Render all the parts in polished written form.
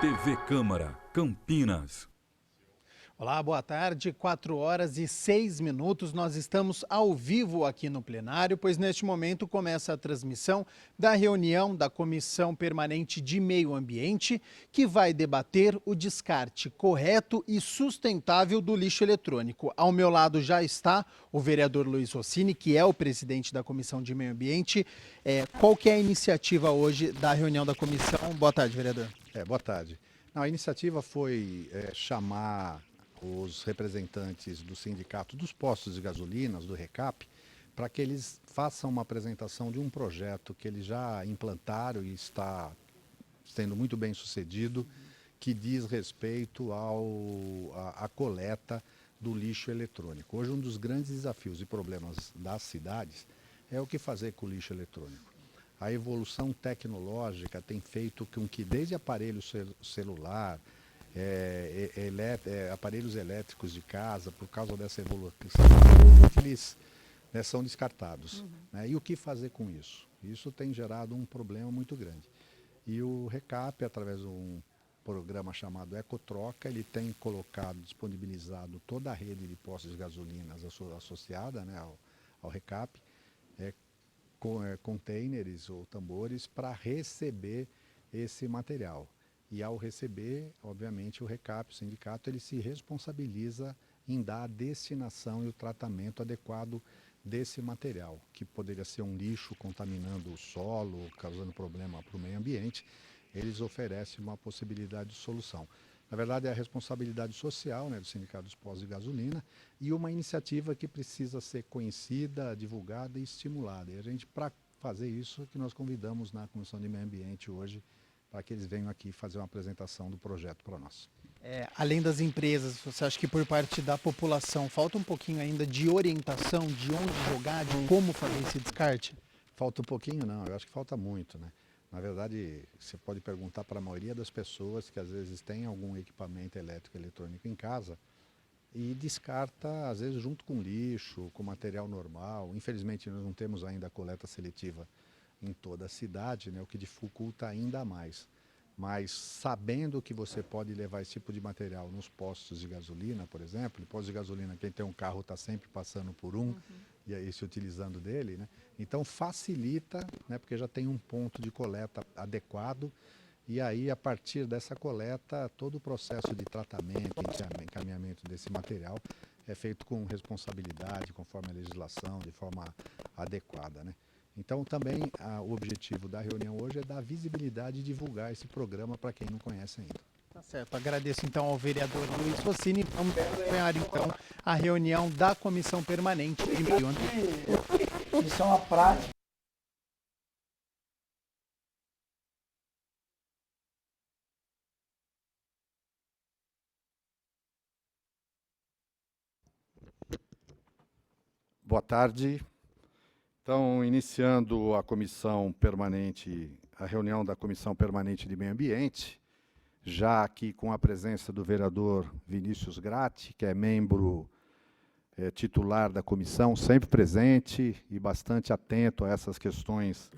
TV Câmara, Campinas. Olá, boa tarde, 4h06. Nós estamos ao vivo aqui no plenário, pois neste momento começa a transmissão da reunião da Comissão Permanente de Meio Ambiente, que vai debater o descarte correto e sustentável do lixo eletrônico. Ao meu lado já está o vereador Luiz Rossini, que é o presidente da Comissão de Meio Ambiente. Qual que é a iniciativa hoje da reunião da comissão? Boa tarde, vereador. Boa tarde. Não, a iniciativa foi chamar os representantes do sindicato dos postos de gasolinas, do RECAP, para que eles façam uma apresentação de um projeto que eles já implantaram e está sendo muito bem sucedido, que diz respeito à coleta do lixo eletrônico. Hoje um dos grandes desafios e problemas das cidades é o que fazer com o lixo eletrônico. A evolução tecnológica tem feito com que desde aparelho celular, aparelhos elétricos de casa, por causa dessa evolução, eles são descartados. Né? E o que fazer com isso? Isso tem gerado um problema muito grande. E o RECAP, através de um programa chamado Ecotroca, ele tem disponibilizado toda a rede de postos de gasolinas associada, né, ao RECAP, containers ou tambores para receber esse material. E ao receber, obviamente, o RECAP, o sindicato, ele se responsabiliza em dar a destinação e o tratamento adequado desse material, que poderia ser um lixo contaminando o solo, causando problema para o meio ambiente. Eles oferecem uma possibilidade de solução. Na verdade, é a responsabilidade social, né, do Sindicato dos Postos de Gasolina e uma iniciativa que precisa ser conhecida, divulgada e estimulada. E a gente, para fazer isso, que nós convidamos na Comissão de Meio Ambiente hoje, para que eles venham aqui fazer uma apresentação do projeto para nós. Além das empresas, você acha que por parte da população falta um pouquinho ainda de orientação, de onde jogar, de como fazer esse descarte? Falta um pouquinho não, eu acho que falta muito, né? Na verdade, você pode perguntar para a maioria das pessoas que às vezes tem algum equipamento elétrico e eletrônico em casa e descarta, às vezes, junto com lixo, com material normal. Infelizmente, nós não temos ainda a coleta seletiva em toda a cidade, né, o que dificulta ainda mais. Mas sabendo que você pode levar esse tipo de material nos postos de gasolina, por exemplo, postos de gasolina, quem tem um carro está sempre passando por e aí se utilizando dele, né? Então facilita, né, porque já tem um ponto de coleta adequado e aí a partir dessa coleta todo o processo de tratamento, encaminhamento desse material é feito com responsabilidade, conforme a legislação, de forma adequada, né? Então também o objetivo da reunião hoje é dar visibilidade e divulgar esse programa para quem não conhece ainda. Tá certo, agradeço então ao vereador Luiz Rossini. Vamos acompanhar então a reunião da Comissão Permanente de Meio Ambiente. Isso é uma prática. Boa tarde. Então, iniciando a comissão permanente, a reunião da Comissão Permanente de Meio Ambiente, já aqui com a presença do vereador Vinícius Gratti, que é membro titular da comissão, sempre presente e bastante atento a essas questões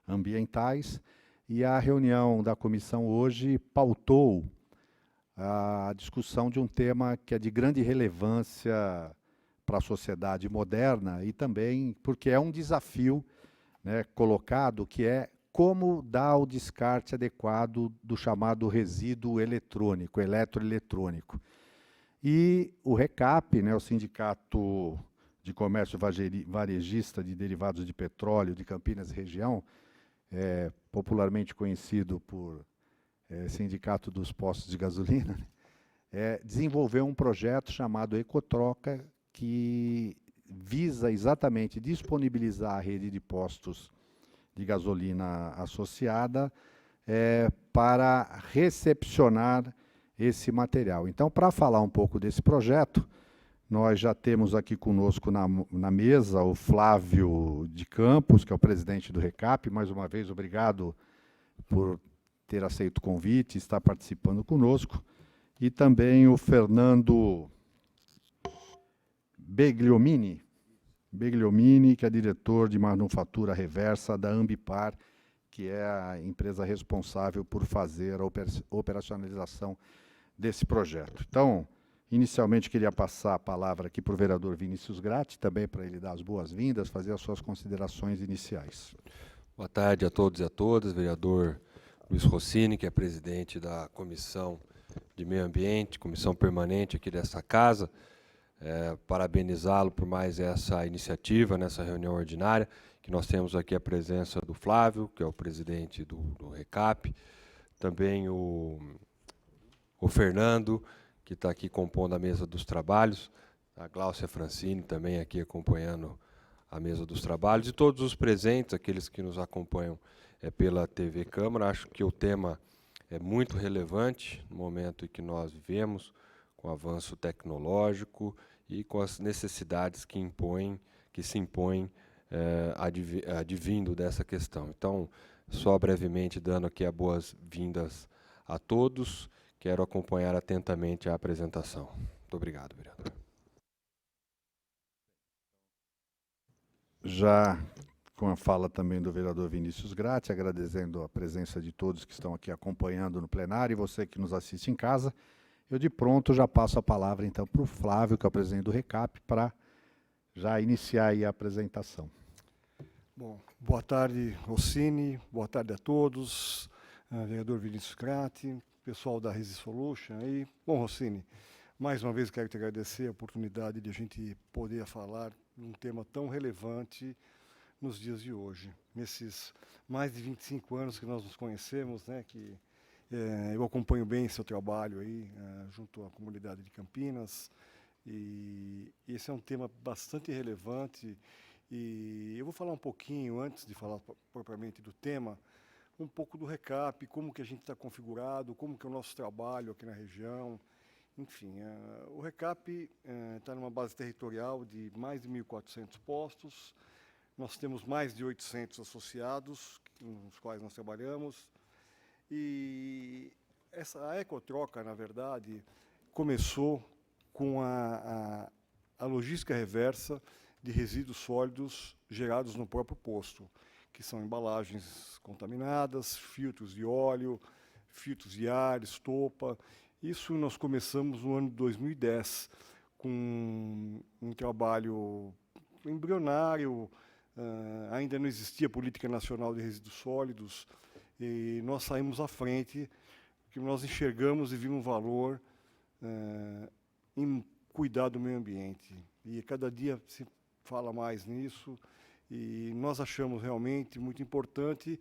ambientais. E a reunião da comissão hoje pautou a discussão de um tema que é de grande relevância para a sociedade moderna e também porque é um desafio, né, colocado, que é como dar o descarte adequado do chamado resíduo eletrônico, eletroeletrônico. E o RECAP, né, o Sindicato de Comércio Varejista de Derivados de Petróleo de Campinas e região, popularmente conhecido por Sindicato dos Postos de Gasolina, desenvolveu um projeto chamado Ecotroca, que visa exatamente disponibilizar a rede de postos de gasolina associada para recepcionar esse material. Então, para falar um pouco desse projeto, nós já temos aqui conosco na mesa o Flávio de Campos, que é o presidente do RECAP. Mais uma vez, obrigado por ter aceito o convite e estar participando conosco. E também o Fernando Begliomini, que é diretor de manufatura reversa da Ambipar, que é a empresa responsável por fazer a operacionalização desse projeto. Então, inicialmente, queria passar a palavra aqui para o vereador Vinícius Gratti, também para ele dar as boas-vindas, fazer as suas considerações iniciais. Boa tarde a todos e a todas, vereador Luiz Rossini, que é presidente da Comissão de Meio Ambiente, comissão permanente aqui dessa casa. Parabenizá-lo por mais essa iniciativa, nessa reunião ordinária, que nós temos aqui a presença do Flávio, que é o presidente do RECAP, também o Fernando, que está aqui compondo a mesa dos trabalhos, a Gláucia Francini também aqui acompanhando a mesa dos trabalhos, e todos os presentes, aqueles que nos acompanham pela TV Câmara. Acho que o tema é muito relevante no momento em que nós vivemos, com o avanço tecnológico e com as necessidades que se impõem advindo dessa questão. Então, só brevemente dando aqui as boas-vindas a todos, quero acompanhar atentamente a apresentação. Muito obrigado, vereador. Já com a fala também do vereador Vinícius Gratti, agradecendo a presença de todos que estão aqui acompanhando no plenário e você que nos assiste em casa, eu de pronto já passo a palavra então para o Flávio, que é o presidente do RECAP, para já iniciar aí a apresentação. Bom, boa tarde, Rossini, boa tarde a todos, vereador Vinícius Gratti, pessoal da Resi Solution aí. Bom, Rossini, mais uma vez quero te agradecer a oportunidade de a gente poder falar de um tema tão relevante nos dias de hoje. Nesses mais de 25 anos que nós nos conhecemos, né, que eu acompanho bem seu trabalho aí, junto à comunidade de Campinas, e esse é um tema bastante relevante, e eu vou falar um pouquinho, antes de falar propriamente do tema, um pouco do RECAP, como que a gente está configurado, como que é o nosso trabalho aqui na região. Enfim, o RECAP está numa base territorial de mais de 1.400 postos. Nós temos mais de 800 associados, com os quais nós trabalhamos. E a Ecotroca, na verdade, começou com a logística reversa de resíduos sólidos gerados no próprio posto, que são embalagens contaminadas, filtros de óleo, filtros de ar, estopa. Isso nós começamos no ano de 2010, com um trabalho embrionário, ainda não existia política nacional de resíduos sólidos, e nós saímos à frente, porque nós enxergamos e vimos valor em cuidar do meio ambiente. E cada dia se fala mais nisso, e nós achamos realmente muito importante,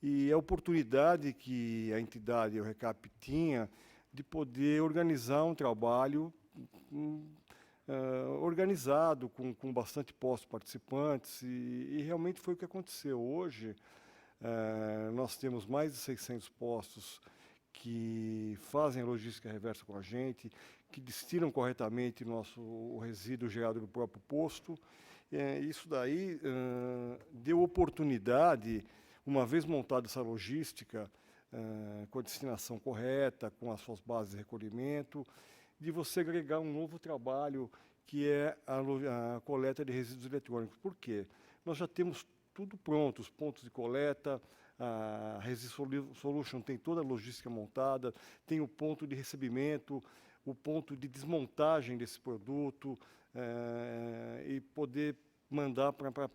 e a oportunidade que a entidade, o RECAP, tinha de poder organizar um trabalho organizado, com bastante postos participantes, e realmente foi o que aconteceu. Hoje, nós temos mais de 600 postos que fazem a logística reversa com a gente, que destinam corretamente o resíduo gerado no próprio posto. Isso daí deu oportunidade, uma vez montada essa logística, com a destinação correta, com as suas bases de recolhimento, de você agregar um novo trabalho, que é a coleta de resíduos eletrônicos. Por quê? Nós já temos tudo pronto, os pontos de coleta, a Resi Solution tem toda a logística montada, tem o ponto de recebimento, o ponto de desmontagem desse produto, e poder mandar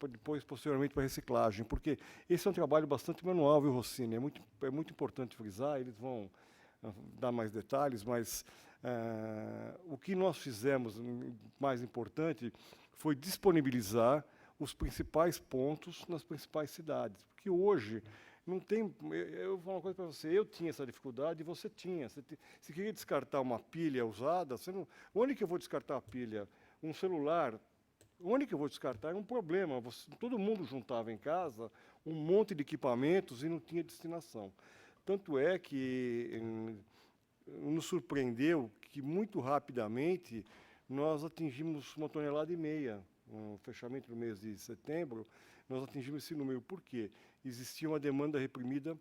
depois, posteriormente, para reciclagem, porque esse é um trabalho bastante manual, viu, Rossini? É muito importante frisar, eles vão dar mais detalhes, mas o que nós fizemos, mais importante, foi disponibilizar os principais pontos nas principais cidades, porque hoje não tem. Eu vou falar uma coisa para você, eu tinha essa dificuldade e você tinha. Você queria descartar uma pilha usada, onde que eu vou descartar a pilha? Um celular, onde que eu vou descartar? É um problema. Todo mundo juntava em casa um monte de equipamentos e não tinha destinação. Tanto é que nos surpreendeu que, muito rapidamente, nós atingimos 1,5 toneladas. No fechamento do mês de setembro, nós atingimos esse número. Por quê? Existia uma demanda reprimida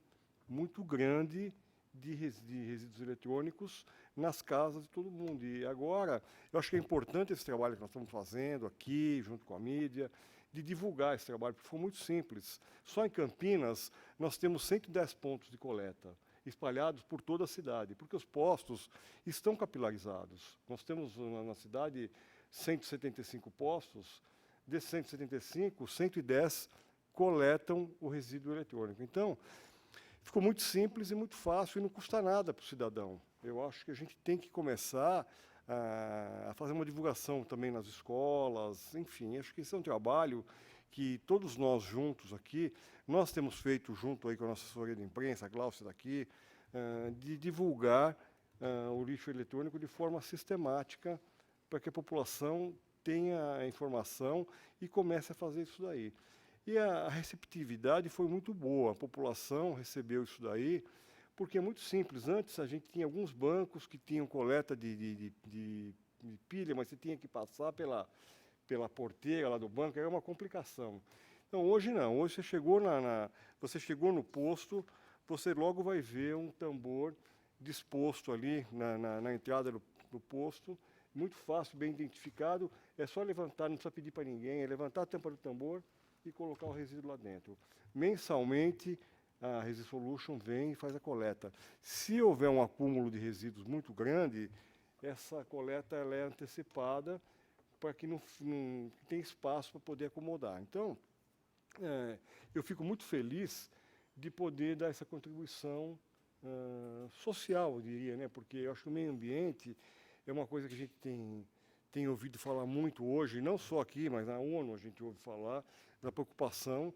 muito grande de resíduos eletrônicos nas casas de todo mundo. E agora, eu acho que é importante esse trabalho que nós estamos fazendo aqui, junto com a mídia, de divulgar esse trabalho, porque foi muito simples. Só em Campinas nós temos 110 pontos de coleta, espalhados por toda a cidade, porque os postos estão capilarizados. Nós temos na cidade 175 postos, desses 175, 110 coletam o resíduo eletrônico. Então, ficou muito simples e muito fácil e não custa nada para o cidadão. Eu acho que a gente tem que começar a fazer uma divulgação também nas escolas, enfim, acho que esse é um trabalho que todos nós juntos aqui, nós temos feito junto aí com a nossa assessoria de imprensa, a Glaucia daqui, de divulgar o lixo eletrônico de forma sistemática para que a população tenha a informação e comece a fazer isso daí. E a receptividade foi muito boa, a população recebeu isso daí, porque é muito simples. Antes a gente tinha alguns bancos que tinham coleta de pilha, mas você tinha que passar pela porteira lá do banco, era uma complicação. Então hoje não, hoje você chegou no posto, você logo vai ver um tambor disposto ali na entrada do posto, muito fácil, bem identificado, é só levantar, não precisa pedir para ninguém, é levantar a tampa do tambor e colocar o resíduo lá dentro. Mensalmente, a Resisolution vem e faz a coleta. Se houver um acúmulo de resíduos muito grande, essa coleta ela é antecipada para que não tenha espaço para poder acomodar. Então, eu fico muito feliz de poder dar essa contribuição social, eu diria, né? Porque eu acho que o meio ambiente é uma coisa que a gente tem ouvido falar muito hoje, não só aqui, mas na ONU a gente ouve falar da preocupação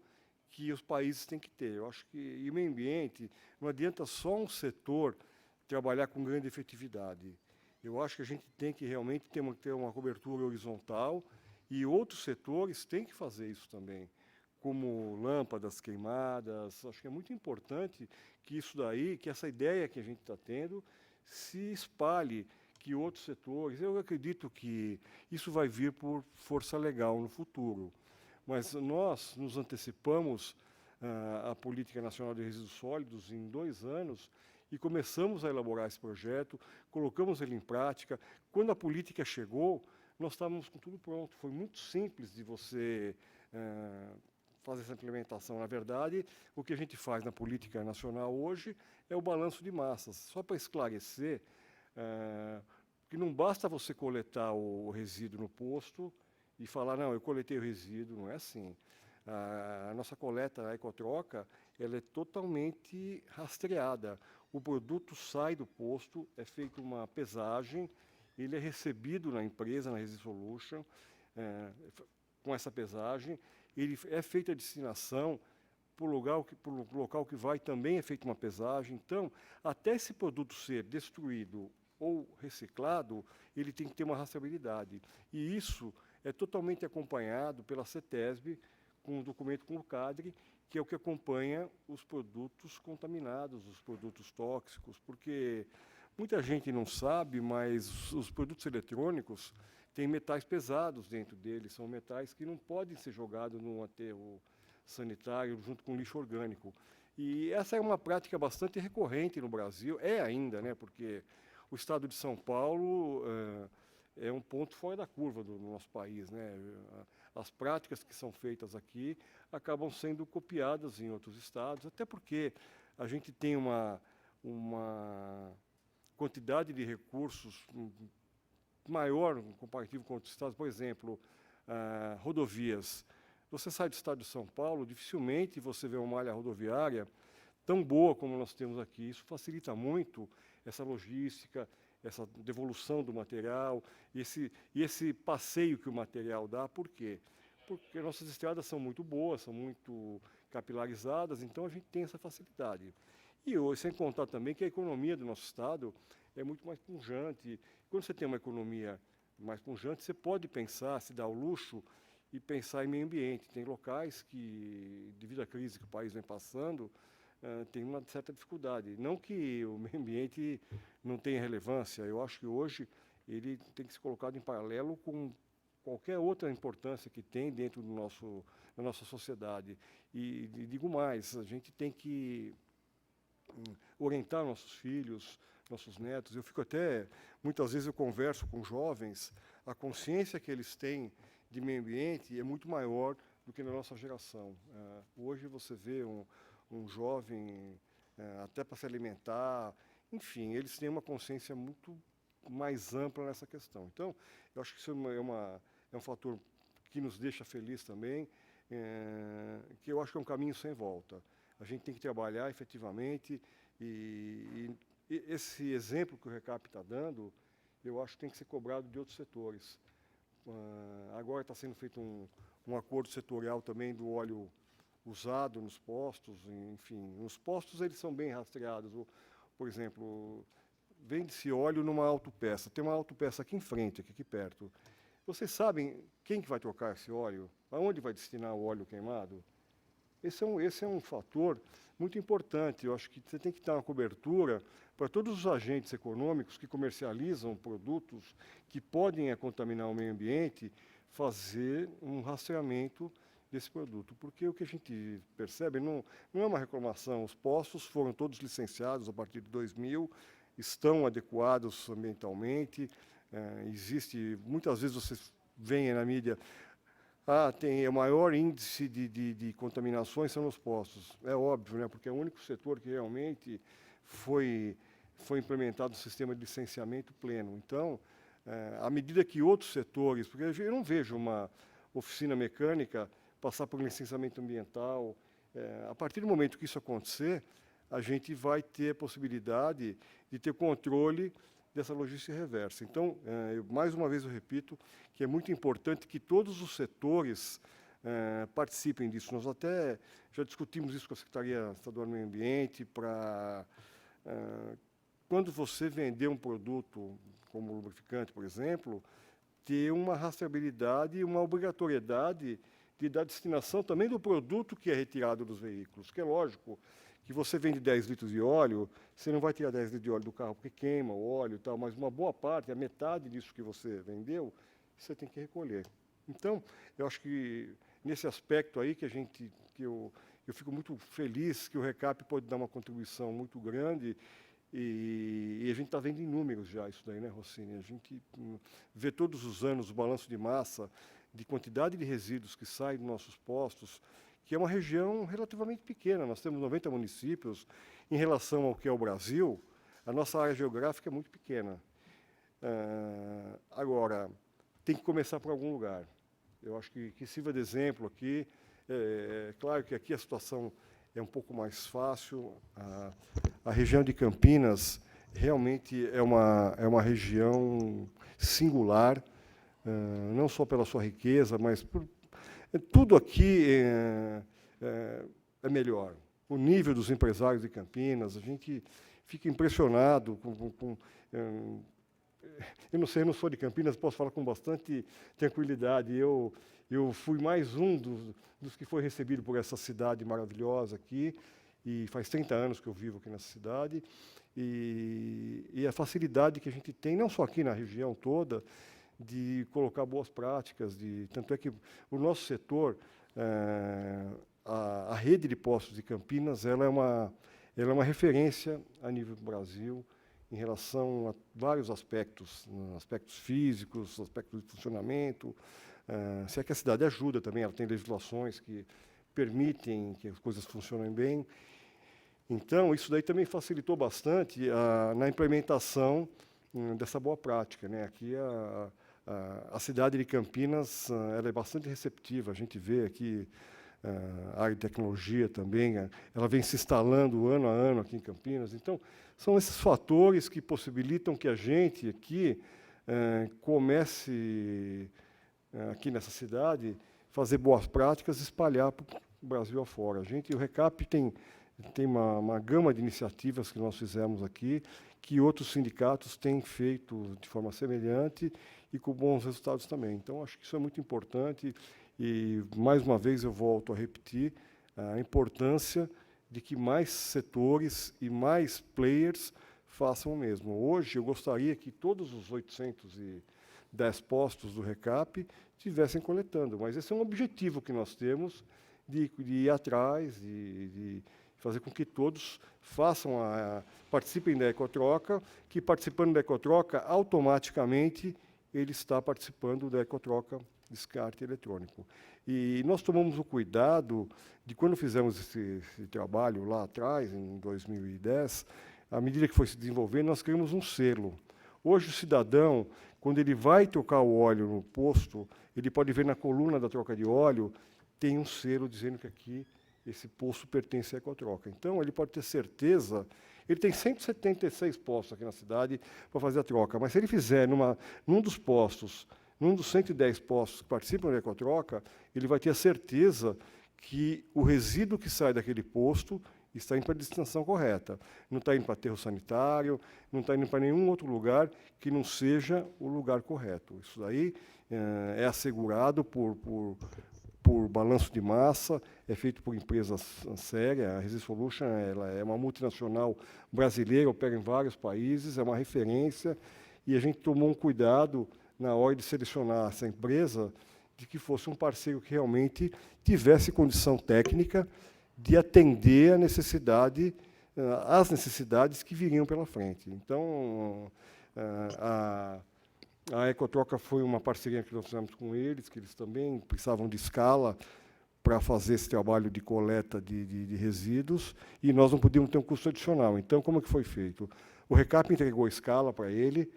que os países têm que ter. Eu acho que e o meio ambiente não adianta só um setor trabalhar com grande efetividade. Eu acho que a gente tem que realmente ter uma cobertura horizontal e outros setores têm que fazer isso também, como lâmpadas queimadas. Acho que é muito importante que isso daí, que essa ideia que a gente está tendo, se espalhe, que outros setores. Eu acredito que isso vai vir por força legal no futuro. Mas nós nos antecipamos à Política Nacional de Resíduos Sólidos em 2 anos e começamos a elaborar esse projeto, colocamos ele em prática. Quando a política chegou, nós estávamos com tudo pronto. Foi muito simples de você fazer essa implementação. Na verdade, o que a gente faz na política nacional hoje é o balanço de massas. Só para esclarecer, que não basta você coletar o resíduo no posto e falar, não, eu coletei o resíduo, não é assim. A nossa coleta, a Ecotroca, ela é totalmente rastreada. O produto sai do posto, é feita uma pesagem, ele é recebido na empresa, na Resisolution, com essa pesagem, ele é feita a destinação para o local que vai, também é feita uma pesagem. Então, até esse produto ser destruído ou reciclado, ele tem que ter uma rastreabilidade. E isso é totalmente acompanhado pela CETESB, com um documento com o CADRE, que é o que acompanha os produtos contaminados, os produtos tóxicos, porque muita gente não sabe, mas os produtos eletrônicos têm metais pesados dentro deles, são metais que não podem ser jogados num aterro sanitário junto com lixo orgânico. E essa é uma prática bastante recorrente no Brasil, é ainda, né, porque o estado de São Paulo é um ponto fora da curva do nosso país, né? As práticas que são feitas aqui acabam sendo copiadas em outros estados, até porque a gente tem uma quantidade de recursos maior no comparativo com outros estados. Por exemplo, rodovias. Você sai do estado de São Paulo, dificilmente você vê uma malha rodoviária tão boa como nós temos aqui. Isso facilita muito essa logística, essa devolução do material, e esse passeio que o material dá. Por quê? Porque nossas estradas são muito boas, são muito capilarizadas, então a gente tem essa facilidade. E hoje, sem contar também que a economia do nosso estado é muito mais pujante. Quando você tem uma economia mais pujante, você pode pensar, se dar o luxo e pensar em meio ambiente. Tem locais que, devido à crise que o país vem passando, tem uma certa dificuldade. Não que o meio ambiente não tenha relevância, eu acho que hoje ele tem que ser colocado em paralelo com qualquer outra importância que tem dentro da nossa sociedade. E digo mais, a gente tem que orientar nossos filhos, nossos netos. Eu fico até, muitas vezes eu converso com jovens, a consciência que eles têm de meio ambiente é muito maior do que na nossa geração. Hoje você vê um jovem, até para se alimentar, enfim, eles têm uma consciência muito mais ampla nessa questão. Então, eu acho que isso é um fator que nos deixa feliz também, que eu acho que é um caminho sem volta. A gente tem que trabalhar efetivamente e esse exemplo que o RECAP está dando, eu acho que tem que ser cobrado de outros setores. Agora está sendo feito um acordo setorial também do óleo usado nos postos, enfim. Os postos eles são bem rastreados. Por exemplo, vende-se óleo numa autopeça. Tem uma autopeça aqui em frente, aqui perto. Vocês sabem quem que vai trocar esse óleo? Aonde vai destinar o óleo queimado? Esse é um fator muito importante. Eu acho que você tem que dar uma cobertura para todos os agentes econômicos que comercializam produtos que podem contaminar o meio ambiente, fazer um rastreamento desse produto. Porque o que a gente percebe não é uma reclamação. Os postos foram todos licenciados a partir de 2000, estão adequados ambientalmente. Muitas vezes vocês veem na mídia, tem o maior índice de contaminações são nos postos. É óbvio, né, porque é o único setor que realmente foi implementado um sistema de licenciamento pleno. Então, à medida que outros setores, porque eu não vejo uma oficina mecânica passar por licenciamento ambiental, a partir do momento que isso acontecer, a gente vai ter a possibilidade de ter controle dessa logística reversa. Então, mais uma vez eu repito que é muito importante que todos os setores participem disso. Nós até já discutimos isso com a Secretaria Estadual do Meio Ambiente para, quando você vender um produto como lubrificante, por exemplo, ter uma rastreabilidade e uma obrigatoriedade de dar destinação também do produto que é retirado dos veículos, que é lógico que você vende 10 litros de óleo, você não vai tirar 10 litros de óleo do carro porque queima o óleo e tal, mas uma boa parte, a metade disso que você vendeu, você tem que recolher. Então, eu acho que nesse aspecto aí que eu fico muito feliz que o RECAP pode dar uma contribuição muito grande e a gente está vendo em números já isso daí, né, Rossini? A gente vê todos os anos o balanço de massa, de quantidade de resíduos que saem dos nossos postos, que é uma região relativamente pequena. Nós temos 90 municípios. Em relação ao que é o Brasil, a nossa área geográfica é muito pequena. Agora, tem que começar por algum lugar. Eu acho que sirva de exemplo aqui. Claro que aqui a situação é um pouco mais fácil. A região de Campinas realmente é uma região singular, não só pela sua riqueza, mas tudo aqui é melhor. O nível dos empresários de Campinas, a gente fica impressionado com eu não sei, eu não sou de Campinas, posso falar com bastante tranquilidade. Eu fui mais um dos que foi recebido por essa cidade maravilhosa aqui, e faz 30 anos que eu vivo aqui nessa cidade, e a facilidade que a gente tem, não só aqui na região toda, de colocar boas práticas, tanto é que o nosso setor, a rede de postos de Campinas, ela é uma referência a nível do Brasil em relação a vários aspectos, aspectos físicos, aspectos de funcionamento. Se é que a cidade ajuda também, ela tem legislações que permitem que as coisas funcionem bem. Então, isso daí também facilitou bastante na implementação dessa boa prática, né? Aqui a cidade de Campinas ela é bastante receptiva. A gente vê aqui a área de tecnologia também, ela vem se instalando ano a ano aqui em Campinas. Então, são esses fatores que possibilitam que a gente aqui comece, aqui nessa cidade, fazer boas práticas e espalhar para o Brasil afora. O RECAP tem uma gama de iniciativas que nós fizemos aqui, que outros sindicatos têm feito de forma semelhante e com bons resultados também. Então, acho que isso é muito importante e, mais uma vez, eu volto a repetir a importância de que mais setores e mais players façam o mesmo. Hoje, eu gostaria que todos os 810 postos do RECAP estivessem coletando, mas esse é um objetivo que nós temos de ir atrás, de fazer com que todos participem da ecotroca, que participando da ecotroca, automaticamente ele está participando da ecotroca descarte eletrônico. E nós tomamos o cuidado de, quando fizemos esse trabalho lá atrás, em 2010, à medida que foi se desenvolvendo, nós criamos um selo. Hoje, o cidadão, quando ele vai trocar o óleo no posto, ele pode ver na coluna da troca de óleo, tem um selo dizendo que aqui esse posto pertence à Ecotroca. Então, ele pode ter certeza. Ele tem 176 postos aqui na cidade para fazer a troca, mas se ele fizer num dos postos, num dos 110 postos que participam da Ecotroca, ele vai ter a certeza que o resíduo que sai daquele posto está indo para a destinação correta. Não está indo para aterro sanitário, não está indo para nenhum outro lugar que não seja o lugar correto. Isso daí é assegurado por balanço de massa, é feito por empresas sérias. A Resisolution ela é uma multinacional brasileira, opera em vários países, é uma referência, e a gente tomou um cuidado na hora de selecionar essa empresa, de que fosse um parceiro que realmente tivesse condição técnica de atender às necessidades que viriam pela frente. Então, a Ecotroca foi uma parceria que nós fizemos com eles, que eles também precisavam de escala para fazer esse trabalho de coleta de resíduos, e nós não podíamos ter um custo adicional. Então, como é que foi feito? O Recap entregou a escala para ele,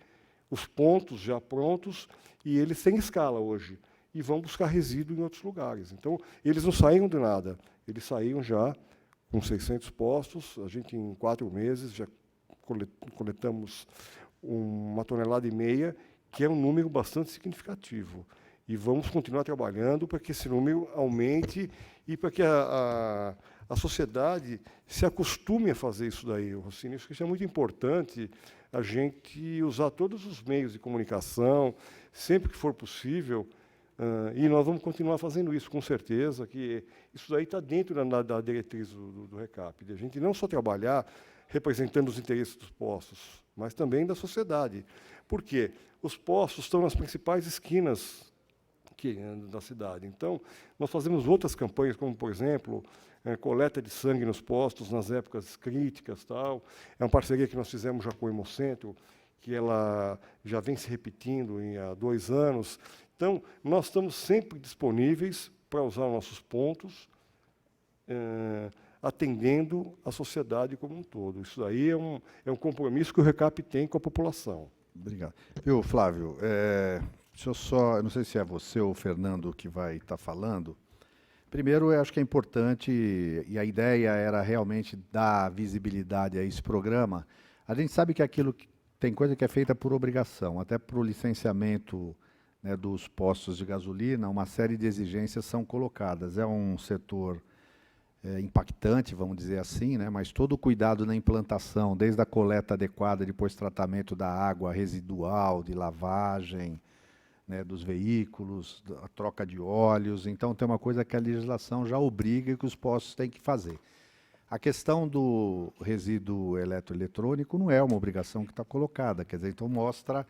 os pontos já prontos, e eles têm escala hoje, e vão buscar resíduo em outros lugares. Então, eles não saíram de nada, eles saíram já com 600 postos. A gente, em 4 meses, já coletamos 1,5 tonelada, que é um número bastante significativo. E vamos continuar trabalhando para que esse número aumente e para que a sociedade se acostume a fazer isso daí, Rossini. Isso é muito importante, a gente usar todos os meios de comunicação, sempre que for possível, e nós vamos continuar fazendo isso, com certeza, que isso daí está dentro da diretriz do Recap, de a gente não só trabalhar representando os interesses dos postos, mas também da sociedade. Por quê? Os postos estão nas principais esquinas da cidade. Então, nós fazemos outras campanhas, como, por exemplo, coleta de sangue nos postos nas épocas críticas. Tal. É uma parceria que nós fizemos já com o Hemocentro, que ela já vem se repetindo há 2 anos. Então, nós estamos sempre disponíveis para usar nossos pontos, atendendo a sociedade como um todo. Isso daí é um compromisso que o Recap tem com a população. Obrigado. Viu, Flávio, deixa eu não sei se é você ou o Fernando que vai estar falando. Primeiro, eu acho que é importante, e a ideia era realmente dar visibilidade a esse programa. A gente sabe que tem coisa que é feita por obrigação, até para o licenciamento, né, dos postos de gasolina, uma série de exigências são colocadas. É um setor impactante, vamos dizer assim, né? Mas todo o cuidado na implantação, desde a coleta adequada, depois tratamento da água residual, de lavagem, né, dos veículos, a troca de óleos. Então, tem uma coisa que a legislação já obriga e que os postos têm que fazer. A questão do resíduo eletroeletrônico não é uma obrigação que está colocada, quer dizer, então mostra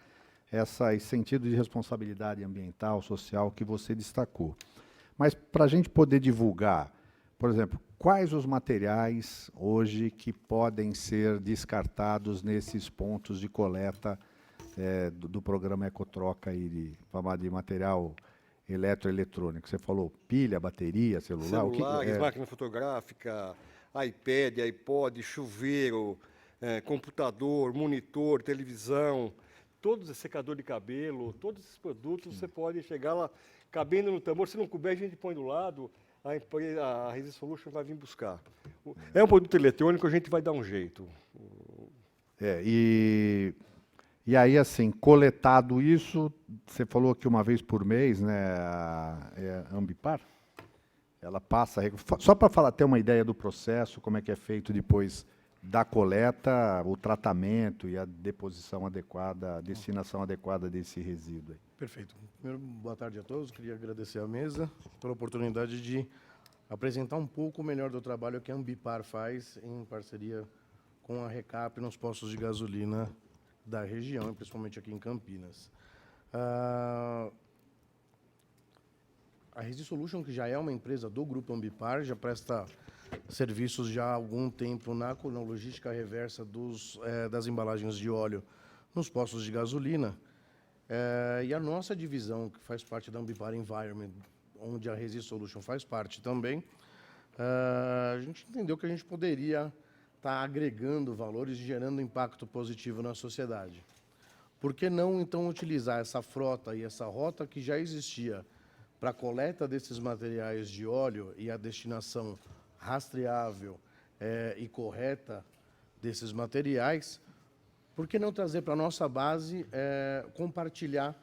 esse sentido de responsabilidade ambiental, social que você destacou. Mas para a gente poder divulgar, por exemplo, quais os materiais hoje que podem ser descartados nesses pontos de coleta do programa Ecotroca de material eletroeletrônico? Você falou pilha, bateria, celular? Máquina fotográfica, iPad, iPod, chuveiro, computador, monitor, televisão, todos esse secador de cabelo, todos esses produtos. Sim. Você pode chegar lá, cabendo no tambor. Se não couber, a gente põe do lado, a Resisolution vai vir buscar. É um produto eletrônico, a gente vai dar um jeito. E aí, assim, coletado isso, você falou que uma vez por mês, né, a Ambipar, ela passa... Só para ter uma ideia do processo, como é que é feito depois da coleta, o tratamento e a deposição adequada, a destinação adequada desse resíduo. Aí. Perfeito. Primeiro, boa tarde a todos. Queria agradecer à mesa pela oportunidade de apresentar um pouco melhor do trabalho que a Ambipar faz em parceria com a Recap nos postos de gasolina da região, principalmente aqui em Campinas. A Resisolution, que já é uma empresa do Grupo Ambipar, já presta serviços já há algum tempo na logística reversa das embalagens de óleo nos postos de gasolina. E a nossa divisão, que faz parte da Ambipar Environment, onde a Resist Solution faz parte também, a gente entendeu que a gente poderia estar agregando valores e gerando impacto positivo na sociedade. Por que não, então, utilizar essa frota e essa rota que já existia para a coleta desses materiais de óleo e a destinação rastreável e correta desses materiais? Por que não trazer para a nossa base, compartilhar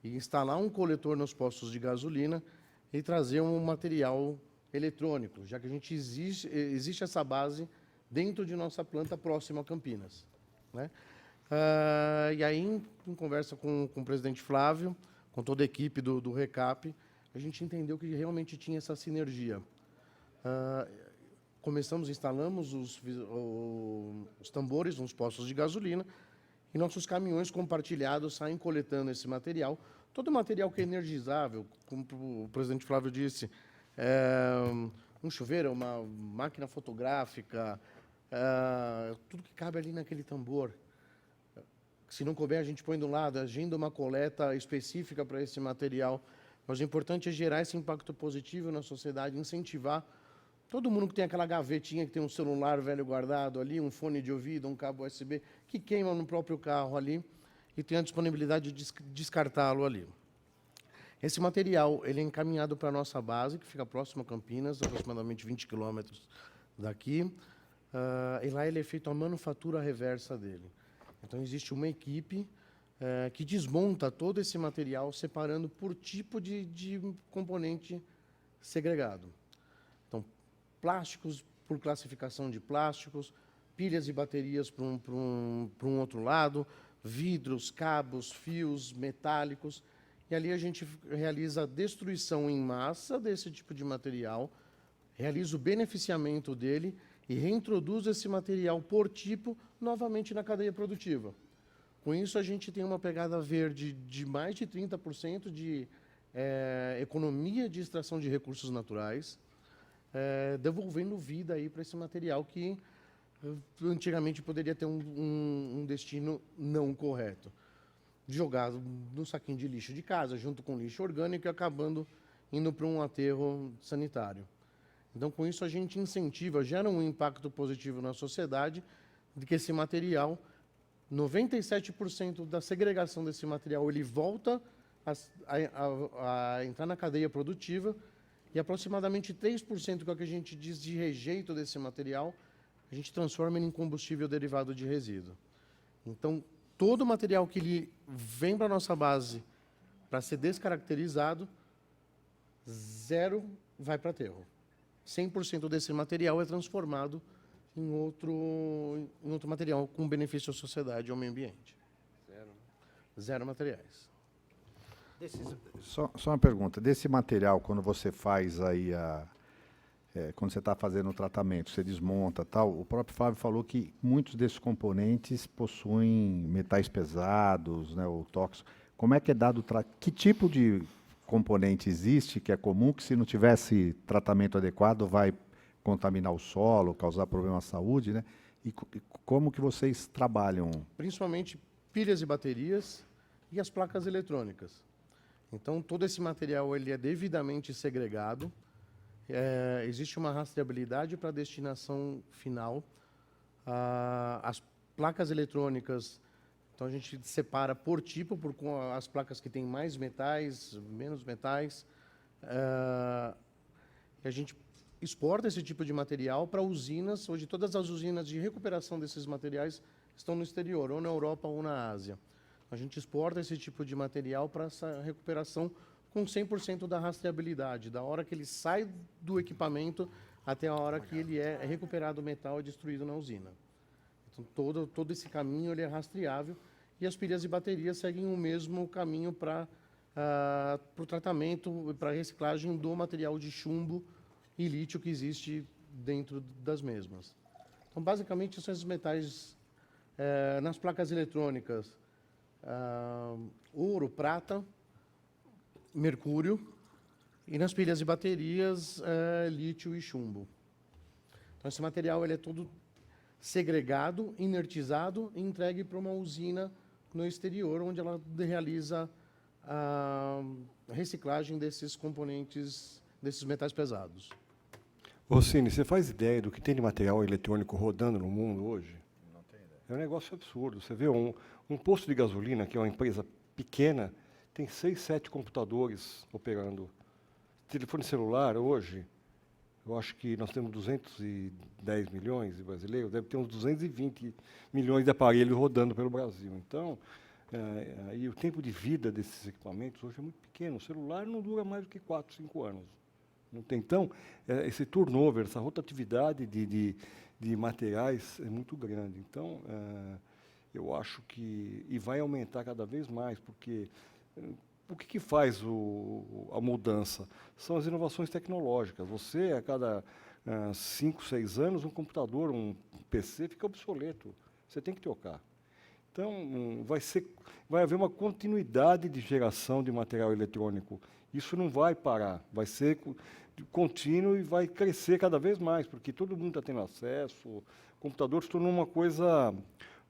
e instalar um coletor nos postos de gasolina e trazer um material eletrônico, já que a gente existe essa base dentro de nossa planta próxima a Campinas, né? E aí, em conversa com o presidente Flávio, com toda a equipe do Recap, a gente entendeu que realmente tinha essa sinergia. Instalamos os tambores nos postos de gasolina e nossos caminhões compartilhados saem coletando esse material. Todo material que é energizável, como o presidente Flávio disse, um chuveiro, uma máquina fotográfica, tudo que cabe ali naquele tambor. Se não couber, a gente põe do lado, agenda uma coleta específica para esse material. Mas o importante é gerar esse impacto positivo na sociedade, incentivar todo mundo que tem aquela gavetinha, que tem um celular velho guardado ali, um fone de ouvido, um cabo USB, que queima no próprio carro ali e tem a disponibilidade de descartá-lo ali. Esse material ele é encaminhado para a nossa base, que fica próximo a Campinas, aproximadamente 20 quilômetros daqui, e lá ele é feito a manufatura reversa dele. Então, existe uma equipe que desmonta todo esse material, separando por tipo de componente segregado. Então, plásticos por classificação de plásticos, pilhas e baterias para um outro lado, vidros, cabos, fios metálicos. E ali a gente realiza a destruição em massa desse tipo de material, realiza o beneficiamento dele e reintroduz esse material por tipo novamente na cadeia produtiva. Com isso, a gente tem uma pegada verde de mais de 30% de economia de extração de recursos naturais, devolvendo vida para esse material que antigamente poderia ter um destino não correto. Jogado no saquinho de lixo de casa, junto com lixo orgânico e acabando indo para um aterro sanitário. Então, com isso, a gente incentiva, gera um impacto positivo na sociedade, de que esse material, 97% da segregação desse material, ele volta a entrar na cadeia produtiva e aproximadamente 3%, que é o que a gente diz de rejeito desse material, a gente transforma em combustível derivado de resíduo. Então, todo o material que ele vem para a nossa base para ser descaracterizado, 0 vai para aterro. 100% desse material é transformado em outro material com benefício à sociedade e ao meio ambiente. Zero materiais. Só uma pergunta. Desse material, quando você faz aí quando você está fazendo o tratamento, você desmonta tal, o próprio Fábio falou que muitos desses componentes possuem metais pesados, né, ou tóxicos. Como é que é dado que tipo de componente existe que é comum, que se não tivesse tratamento adequado vai contaminar o solo, causar problema à saúde, né? E como que vocês trabalham? Principalmente pilhas e baterias e as placas eletrônicas. Então, todo esse material ele é devidamente segregado. Existe uma rastreabilidade para a destinação final. As placas eletrônicas, então a gente separa por tipo, com as placas que têm mais metais, menos metais. E a gente exporta esse tipo de material para usinas. Hoje, todas as usinas de recuperação desses materiais estão no exterior, ou na Europa ou na Ásia. A gente exporta esse tipo de material para essa recuperação com 100% da rastreabilidade, da hora que ele sai do equipamento até a hora que ele é recuperado o metal e destruído na usina. Então, todo esse caminho ele é rastreável e as pilhas e baterias seguem o mesmo caminho para o tratamento e para a reciclagem do material de chumbo e lítio que existe dentro das mesmas. Então, basicamente, são esses metais nas placas eletrônicas, ouro, prata, mercúrio, e nas pilhas e baterias, lítio e chumbo. Então, esse material ele é todo segregado, inertizado e entregue para uma usina no exterior, onde ela realiza a reciclagem desses componentes, desses metais pesados. Rossini, você faz ideia do que tem de material eletrônico rodando no mundo hoje? Não tenho ideia. É um negócio absurdo. Você vê um posto de gasolina, que é uma empresa pequena, tem 6, 7 computadores operando. Telefone celular, hoje, eu acho que nós temos 210 milhões de brasileiros, deve ter uns 220 milhões de aparelhos rodando pelo Brasil. Então, e o tempo de vida desses equipamentos hoje é muito pequeno. O celular não dura mais do que 4, 5 anos. Não tem. Então, esse turnover, essa rotatividade de materiais é muito grande. Então, eu acho que... E vai aumentar cada vez mais, porque... O que faz a mudança? São as inovações tecnológicas. Você, a cada 5, 6 anos, um computador, um PC fica obsoleto. Você tem que trocar. Então, vai haver uma continuidade de geração de material eletrônico. Isso não vai parar, vai ser contínuo e vai crescer cada vez mais, porque todo mundo está tendo acesso. O computador se tornou uma coisa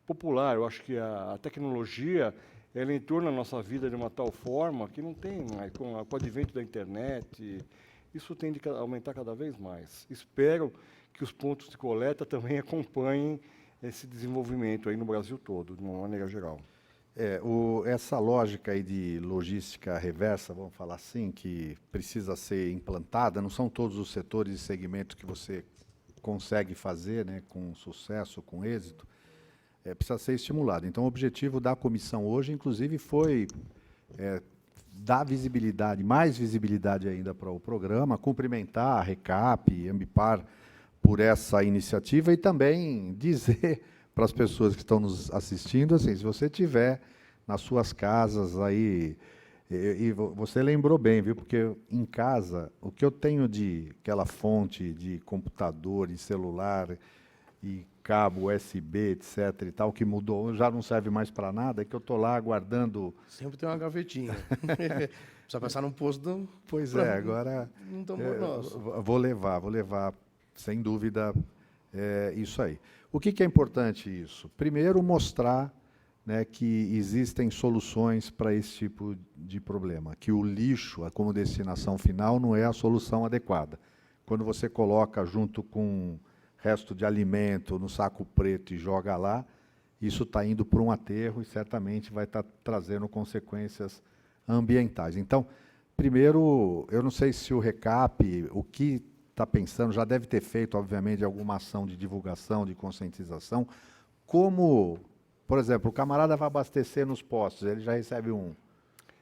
popular. Eu acho que a tecnologia ela entrou na nossa vida de uma tal forma que não tem mais, com o advento da internet, isso tende a aumentar cada vez mais. Espero que os pontos de coleta também acompanhem esse desenvolvimento aí no Brasil todo, de uma maneira geral. Essa lógica aí de logística reversa, vamos falar assim, que precisa ser implantada, não são todos os setores e segmentos que você consegue fazer, né, com sucesso, com êxito, precisa ser estimulado. Então, o objetivo da comissão hoje, inclusive, foi dar visibilidade, mais visibilidade ainda para o programa, cumprimentar a RECAP, Ambipar, por essa iniciativa e também dizer para as pessoas que estão nos assistindo, assim, se você tiver nas suas casas aí, e você lembrou bem, viu? Porque em casa, o que eu tenho de aquela fonte de computador e celular e cabo USB, etc. e tal, que mudou, já não serve mais para nada, é que eu estou lá guardando... Sempre tem uma gavetinha. Precisa passar num posto... Pois é, agora... Um tambor nosso. Vou levar, sem dúvida, isso aí. O que é importante isso? Primeiro, mostrar, né, que existem soluções para esse tipo de problema, que o lixo, como destinação final, não é a solução adequada. Quando você coloca junto com resto de alimento no saco preto e joga lá, isso está indo para um aterro e certamente vai estar trazendo consequências ambientais. Então, primeiro, eu não sei se o RECAP, o que está pensando, já deve ter feito, obviamente, alguma ação de divulgação, de conscientização, como, por exemplo, o camarada vai abastecer nos postos, ele já recebe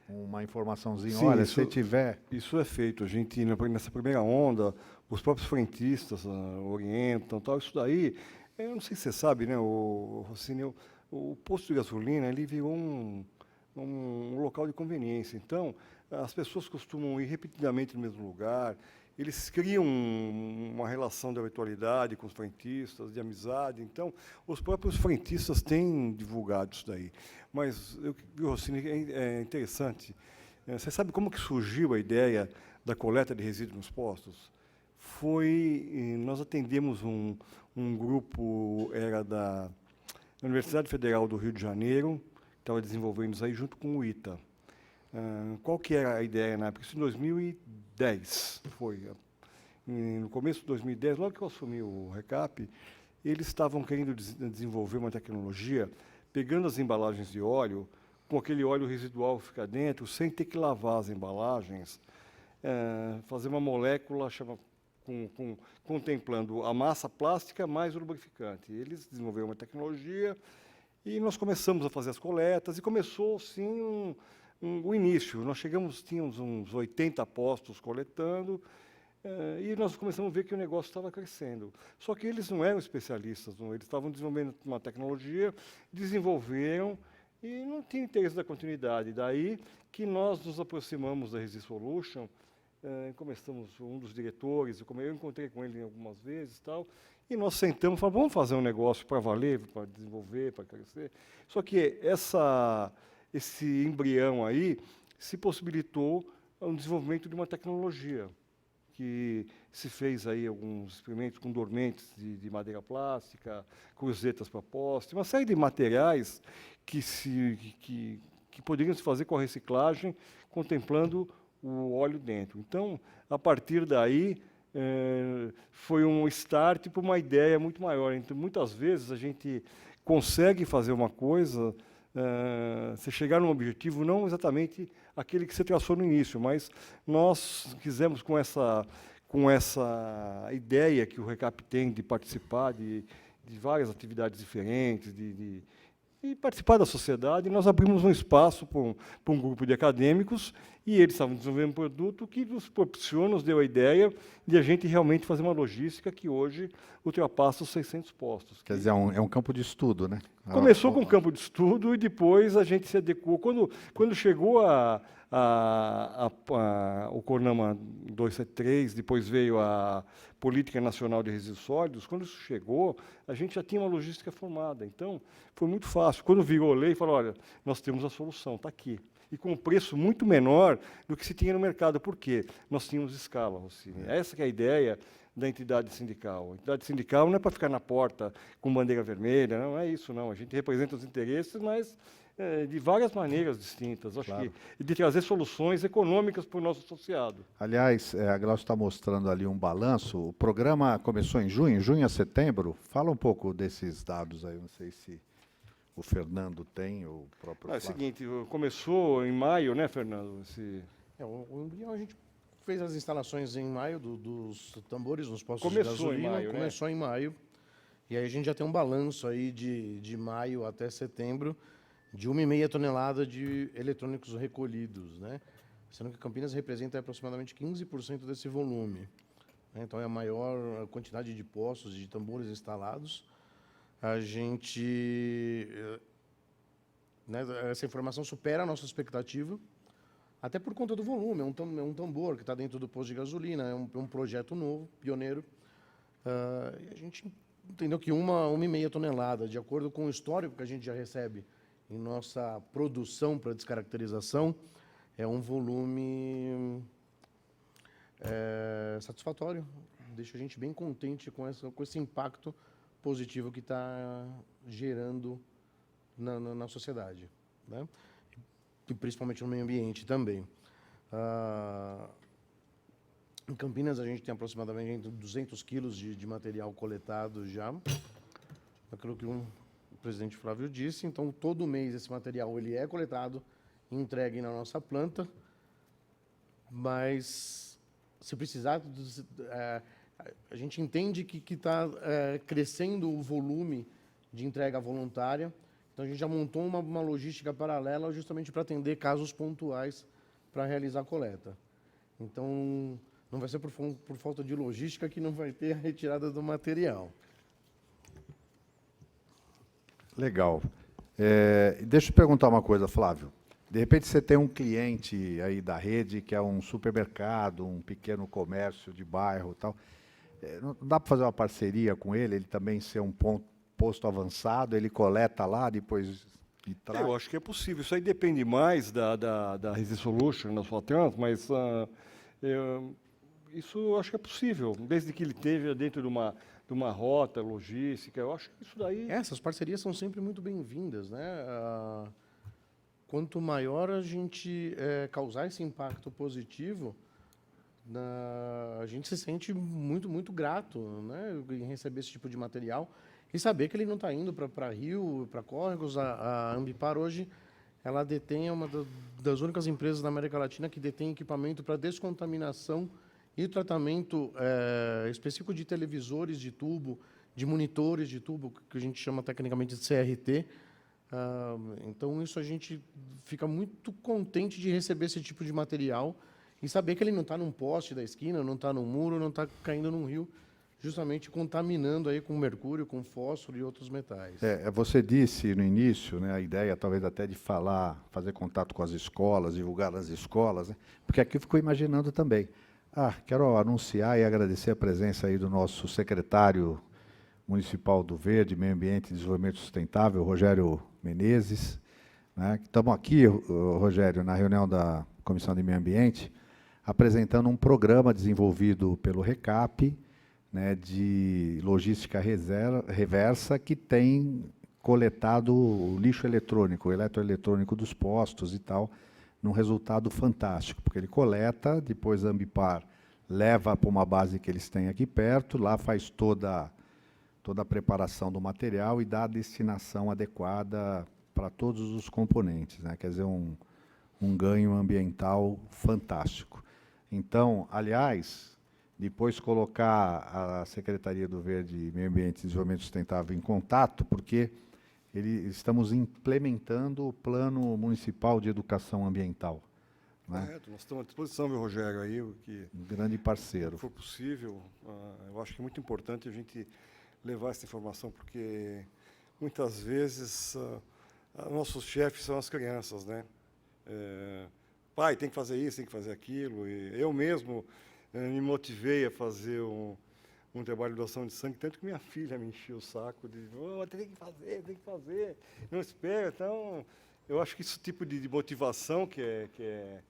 uma informaçãozinha, sim, olha, se tiver... Isso é feito. A gente, nessa primeira onda, os próprios frentistas orientam, tal. Isso daí, eu não sei se você sabe, né, Rossini, o posto de gasolina, ele virou um local de conveniência. Então, as pessoas costumam ir repetidamente no mesmo lugar, eles criam uma relação de habitualidade com os frentistas, de amizade. Então, os próprios frentistas têm divulgado isso daí. Mas, Rossini, é interessante. Você sabe como que surgiu a ideia da coleta de resíduos nos postos? Nós atendemos um grupo, era da Universidade Federal do Rio de Janeiro, que estava desenvolvendo isso aí junto com o ITA. Qual que era a ideia na época? Isso em 2010 foi. No começo de 2010, logo que eu assumi o RECAP, eles estavam querendo desenvolver uma tecnologia, pegando as embalagens de óleo, com aquele óleo residual que fica dentro, sem ter que lavar as embalagens, fazer uma molécula contemplando a massa plástica mais o lubrificante. Eles desenvolveram uma tecnologia e nós começamos a fazer as coletas e começou, sim, o início. Nós tínhamos uns 80 postos coletando, e nós começamos a ver que o negócio estava crescendo. Só que eles não eram especialistas, eles estavam desenvolvendo uma tecnologia, desenvolveram e não tinha interesse da continuidade. Daí que nós nos aproximamos da Resist Solution, começamos, um dos diretores, eu encontrei com ele algumas vezes, tal, e nós sentamos e falamos, vamos fazer um negócio para valer, para desenvolver, para crescer. Só que esse embrião aí se possibilitou o desenvolvimento de uma tecnologia, que se fez aí alguns experimentos com dormentes de madeira plástica, cruzetas para poste, uma série de materiais que poderiam se fazer com a reciclagem, contemplando o óleo dentro. Então, a partir daí, foi um start para uma ideia muito maior. Então, muitas vezes, a gente consegue fazer uma coisa, você chegar num objetivo, não exatamente aquele que você traçou no início, mas nós quisemos, com essa ideia que o RECAP tem de participar de várias atividades diferentes, e participar da sociedade, nós abrimos um espaço para um grupo de acadêmicos, e eles estavam desenvolvendo um produto que nos propiciou, nos deu a ideia de a gente realmente fazer uma logística que hoje ultrapassa os 600 postos. Quer dizer, é um campo de estudo, né? Começou com um campo de estudo e depois a gente se adequou. Quando chegou o CONAMA 273, depois veio a Política Nacional de Resíduos Sólidos, quando isso chegou, a gente já tinha uma logística formada. Então, foi muito fácil. Quando virou lei, falou, olha, nós temos a solução, está aqui. E com um preço muito menor do que se tinha no mercado. Por quê? Nós tínhamos escala, Rossini. Essa que é a ideia da entidade sindical. A entidade sindical não é para ficar na porta com bandeira vermelha, não é isso, não. A gente representa os interesses, mas de várias maneiras distintas. Acho Claro. que de trazer soluções econômicas para o nosso associado. Aliás, a Glaucia está mostrando ali um balanço. O programa começou em junho a setembro. Fala um pouco desses dados aí, não sei se o Fernando tem, o próprio É o Flávio. seguinte, começou em maio, né, Fernando? O Embrião, a gente fez as instalações em maio dos tambores nos postos de Começou em gasolina. maio, né? Começou em maio. E aí a gente já tem um balanço aí de maio até setembro de 1,5 tonelada de eletrônicos recolhidos, né? Sendo que Campinas representa aproximadamente 15% desse volume, né? Então é a maior quantidade de postos, de tambores instalados. A gente, né, essa informação supera a nossa expectativa, até por conta do volume. É um tambor que está dentro do posto de gasolina, é um projeto novo, pioneiro. E a gente entendeu que 1,5 tonelada, de acordo com o histórico que a gente já recebe em nossa produção para descaracterização, é um volume satisfatório. Deixa a gente bem contente com esse impacto positivo que está gerando na sociedade, né? E principalmente no meio ambiente também. Em Campinas, a gente tem aproximadamente entre 200 quilos de material coletado já, aquilo que o presidente Flávio disse. Então, todo mês esse material ele é coletado e entregue na nossa planta, mas se precisar, a gente entende que está crescendo o volume de entrega voluntária. Então, a gente já montou uma logística paralela justamente para atender casos pontuais para realizar a coleta. Então, não vai ser por falta de logística que não vai ter a retirada do material. Legal. Deixa eu perguntar uma coisa, Flávio. De repente você tem um cliente aí da rede que é um supermercado, um pequeno comércio de bairro e tal. Não dá para fazer uma parceria com ele também ser um posto avançado, ele coleta lá, depois e traz? Eu acho que é possível. Isso aí depende mais da Resolution, da sua Trans, mas isso eu acho que é possível, desde que ele esteja dentro de uma rota logística. Eu acho que isso daí... Essas parcerias são sempre muito bem-vindas, né? Quanto maior a gente causar esse impacto positivo, a gente se sente muito, muito grato, né, em receber esse tipo de material e saber que ele não está indo para rio, para córregos. A Ambipar hoje ela detém, é uma das únicas empresas da América Latina que detém equipamento para descontaminação e tratamento específico de televisores de tubo, de monitores de tubo, que a gente chama tecnicamente de CRT. Então, isso a gente fica muito contente de receber esse tipo de material e saber que ele não está num poste da esquina, não está num muro, não está caindo num rio, justamente contaminando aí com mercúrio, com fósforo e outros metais. Você disse no início, né, a ideia talvez até de fazer contato com as escolas, divulgar nas escolas, né, porque aqui eu fico imaginando também. Quero anunciar e agradecer a presença aí do nosso secretário municipal do Verde, Meio Ambiente e Desenvolvimento Sustentável, Rogério Menezes, né? Estamos aqui, Rogério, na reunião da Comissão de Meio Ambiente, apresentando um programa desenvolvido pelo RECAP, né, de logística reversa, que tem coletado o lixo eletrônico, o eletroeletrônico dos postos e tal, num resultado fantástico, porque ele coleta, depois a Ambipar leva para uma base que eles têm aqui perto, lá faz toda a preparação do material e dá a destinação adequada para todos os componentes, né? Quer dizer, um ganho ambiental fantástico. Então, aliás, depois colocar a Secretaria do Verde, Meio Ambiente e Desenvolvimento Sustentável em contato, porque estamos implementando o Plano Municipal de Educação Ambiental. Né? Correto, nós estamos à disposição, meu Rogério, aí, o que Um grande parceiro. for possível. Eu acho que é muito importante a gente levar essa informação, porque muitas vezes nossos chefes são as crianças, né? Pai, tem que fazer isso, tem que fazer aquilo. E eu mesmo me motivei a fazer um trabalho de doação de sangue, tanto que minha filha me encheu o saco de tem que fazer, não espera. Então, eu acho que esse tipo de motivação que é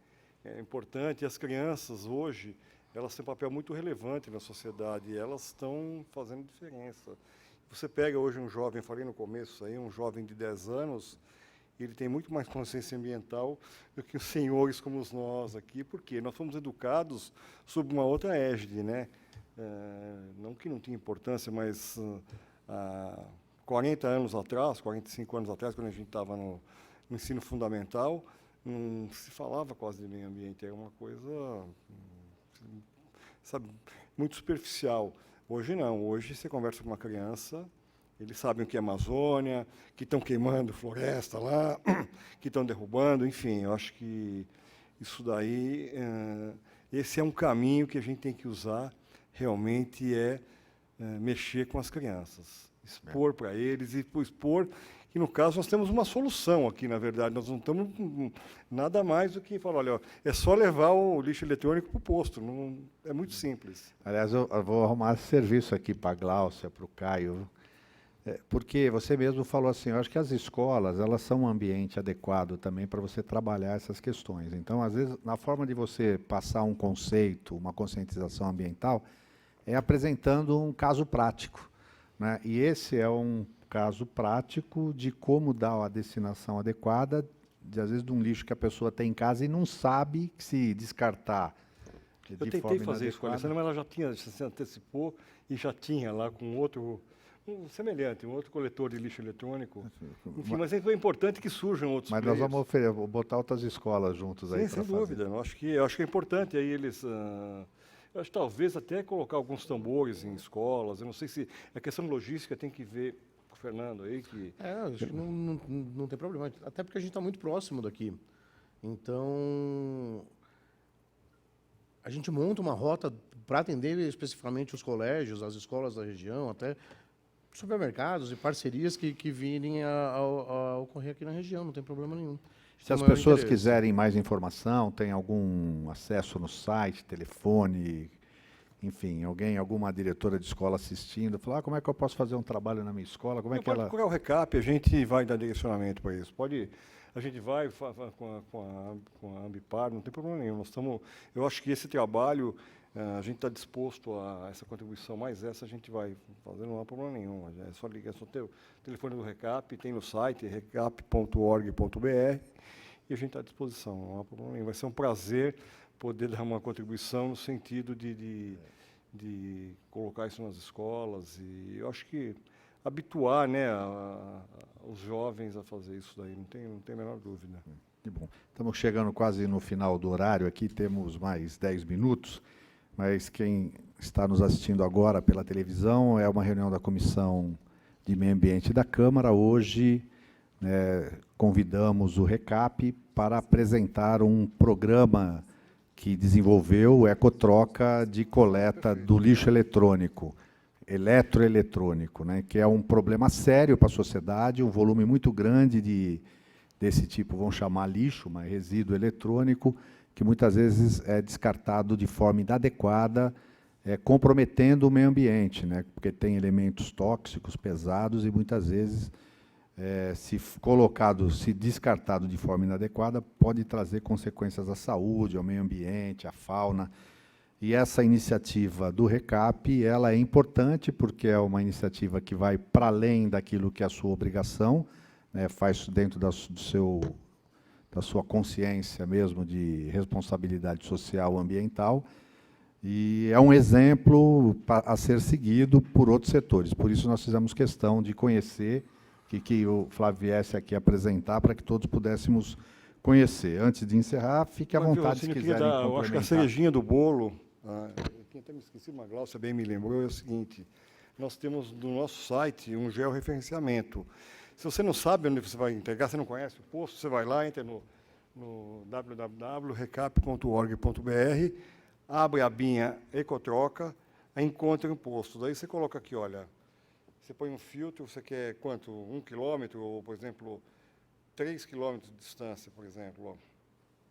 importante. E as crianças, hoje, elas têm um papel muito relevante na sociedade e elas estão fazendo diferença. Você pega hoje um jovem, falei no começo, aí, um jovem de 10 anos, ele tem muito mais consciência ambiental do que os senhores como nós aqui, porque nós fomos educados sob uma outra égide, né? Não que não tinha importância, mas há 40 anos atrás, 45 anos atrás, quando a gente estava no ensino fundamental, não se falava quase de meio ambiente, era uma coisa, sabe, muito superficial. Hoje não, hoje você conversa com uma criança, eles sabem o que é Amazônia, que estão queimando floresta lá, que estão derrubando, enfim, eu acho que isso daí, esse é um caminho que a gente tem que usar, realmente mexer com as crianças, expor para eles e expor que, no caso, nós temos uma solução aqui, na verdade, nós não estamos nada mais do que falar, olha, é só levar o lixo eletrônico para o posto, não, é muito simples. Aliás, eu vou arrumar serviço aqui para a Gláucia, para o Caio, porque você mesmo falou assim, eu acho que as escolas, elas são um ambiente adequado também para você trabalhar essas questões. Então, às vezes, na forma de você passar um conceito, uma conscientização ambiental, é apresentando um caso prático, né? E esse é um caso prático de como dar a destinação adequada, às vezes, de um lixo que a pessoa tem em casa e não sabe que se descartar de Eu tentei fazer isso com a Alessandra, mas ela já se antecipou e já tinha lá com outro, semelhante, um outro coletor de lixo eletrônico. Enfim, mas é importante que surjam outros Mas players. nós vamos botar outras escolas juntos aí Sim, para sem dúvida. Eu acho que é importante aí eles... eu acho que talvez até colocar alguns tambores em escolas. Eu não sei se a questão logística tem que ver com o Fernando aí. Acho que não tem problema. Até porque a gente está muito próximo daqui. Então, a gente monta uma rota para atender especificamente os colégios, as escolas da região, até supermercados e parcerias que virem a ocorrer aqui na região, não tem problema nenhum. Se as pessoas quiserem mais informação, tem algum acesso no site, telefone, enfim, alguma diretora de escola assistindo, falar, como é que eu posso fazer um trabalho na minha escola? Como é que pode ela... procurar o RECAP, a gente vai dar direcionamento para isso. A gente vai com a Ambipar, não tem problema nenhum. Eu acho que esse trabalho, a gente está disposto a essa contribuição, mas essa a gente vai fazer, não há problema nenhum. É só ligar, é só ter o telefone do RECAP, tem no site, recap.org.br, e a gente está à disposição, não há problema nenhum. Vai ser um prazer poder dar uma contribuição no sentido de colocar isso nas escolas, e eu acho que habituar, né, os jovens a fazer isso daí, não tem a menor dúvida. Que bom. Estamos chegando quase no final do horário aqui, temos mais 10 minutos, mas quem está nos assistindo agora pela televisão é uma reunião da Comissão de Meio Ambiente da Câmara. Hoje, convidamos o RECAP para apresentar um programa que desenvolveu o Ecotroca de coleta do lixo eletrônico, eletroeletrônico, né, que é um problema sério para a sociedade, um volume muito grande desse tipo, vão chamar lixo, mas resíduo eletrônico, que muitas vezes é descartado de forma inadequada, comprometendo o meio ambiente, né, porque tem elementos tóxicos pesados e muitas vezes se colocado, se descartado de forma inadequada, pode trazer consequências à saúde, ao meio ambiente, à fauna. E essa iniciativa do RECAP, ela é importante porque é uma iniciativa que vai para além daquilo que é a sua obrigação, né, faz dentro da sua consciência mesmo de responsabilidade social ambiental, e é um exemplo a ser seguido por outros setores. Por isso nós fizemos questão de conhecer, que o Flávio viesse aqui apresentar, para que todos pudéssemos conhecer. Antes de encerrar, fique à vontade se quiserem complementar. Eu acho que a cerejinha do bolo, quem até me esqueci, mas a Glaucia bem me lembrou, é o seguinte: nós temos no nosso site um georreferenciamento. Se você não sabe onde você vai entregar, você não conhece o posto, você vai lá, entra no www.recap.org.br, abre a abinha Ecotroca, encontra um posto. Daí você coloca aqui, olha, você põe um filtro, você quer quanto? 1 quilômetro, ou, por exemplo, 3 quilômetros de distância, por exemplo. Ó.